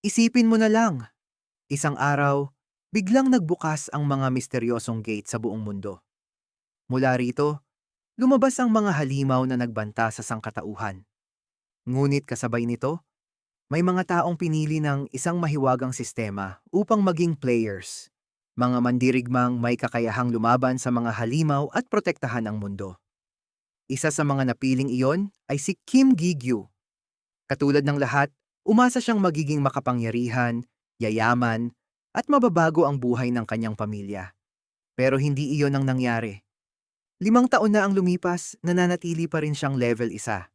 Isipin mo na lang, isang araw, biglang nagbukas ang mga misteryosong gate sa buong mundo. Mula rito, lumabas ang mga halimaw na nagbanta sa sangkatauhan. Ngunit kasabay nito, may mga taong pinili ng isang mahiwagang sistema upang maging players. Mga mandirigmang may kakayahang lumaban sa mga halimaw at protektahan ang mundo. Isa sa mga napiling iyon ay si Kim Gi-gyu. Katulad ng lahat, umasa siyang magiging makapangyarihan, yayaman, at mababago ang buhay ng kanyang pamilya. Pero hindi iyon ang nangyari. 5 taon na ang lumipas, nananatili pa rin siyang level 1.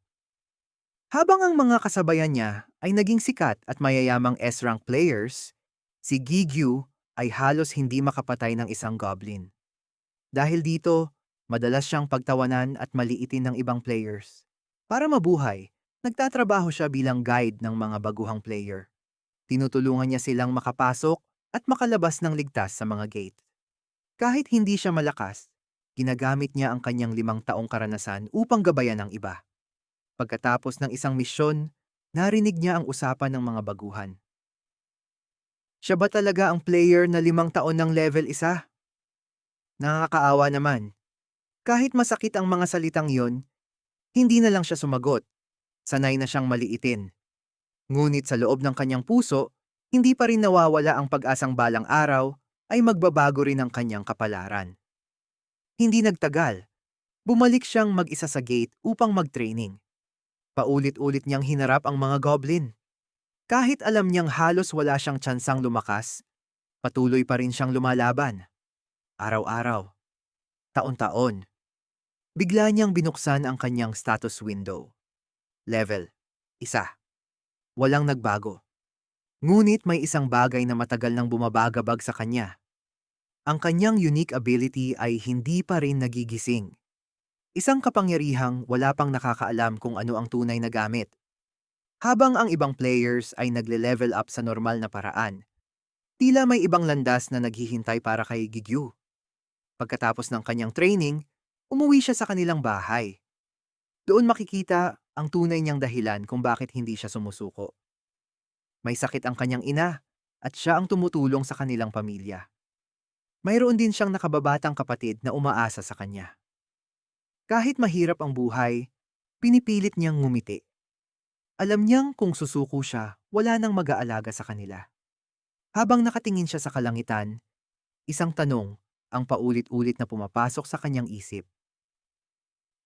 Habang ang mga kasabayan niya ay naging sikat at mayayamang S-rank players, si Gigyu ay halos hindi makapatay ng isang goblin. Dahil dito, madalas siyang pagtawanan at maliitin ng ibang players. Para mabuhay, nagtatrabaho siya bilang guide ng mga baguhang player. Tinutulungan niya silang makapasok at makalabas ng ligtas sa mga gate. Kahit hindi siya malakas, ginagamit niya ang kanyang 5 taong karanasan upang gabayan ang iba. Pagkatapos ng isang misyon, narinig niya ang usapan ng mga baguhan. Siya ba talaga ang player na 5 taon ng level 1? Nakakaawa naman. Kahit masakit ang mga salitang iyon, hindi na lang siya sumagot. Sanay na siyang maliitin. Ngunit sa loob ng kanyang puso, hindi pa rin nawawala ang pag-asang balang araw ay magbabago rin ang kanyang kapalaran. Hindi nagtagal, bumalik siyang mag-isa sa gate upang mag-training. Paulit-ulit niyang hinarap ang mga goblin. Kahit alam niyang halos wala siyang tsansang lumakas, patuloy pa rin siyang lumalaban. Araw-araw, taon-taon, bigla niyang binuksan ang kanyang status window. Level 1. Walang nagbago. Ngunit may isang bagay na matagal nang bumabagabag sa kanya. Ang kanyang unique ability ay hindi pa rin nagigising. Isang kapangyarihang wala pang nakakaalam kung ano ang tunay na gamit. Habang ang ibang players ay nagle-level up sa normal na paraan, tila may ibang landas na naghihintay para kay Gigyu. Pagkatapos ng kanyang training, umuwi siya sa kanilang bahay. Doon makikita ang tunay niyang dahilan kung bakit hindi siya sumusuko. May sakit ang kanyang ina at siya ang tumutulong sa kanilang pamilya. Mayroon din siyang nakababatang kapatid na umaasa sa kanya. Kahit mahirap ang buhay, pinipilit niyang ngumiti. Alam niyang kung susuko siya, wala nang mag-aalaga sa kanila. Habang nakatingin siya sa kalangitan, isang tanong ang paulit-ulit na pumapasok sa kanyang isip.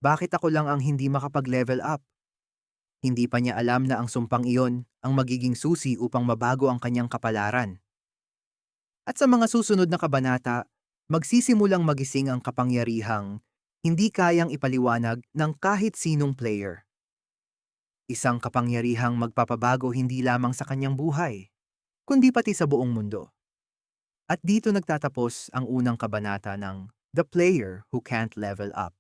Bakit ako lang ang hindi makapag-level up? Hindi pa niya alam na ang sumpang iyon ang magiging susi upang mabago ang kanyang kapalaran. At sa mga susunod na kabanata, magsisimulang magising ang kapangyarihang hindi kayang ipaliwanag ng kahit sinong player. Isang kapangyarihang magpapabago hindi lamang sa kanyang buhay, kundi pati sa buong mundo. At dito nagtatapos ang unang kabanata ng The Player Who Can't Level Up.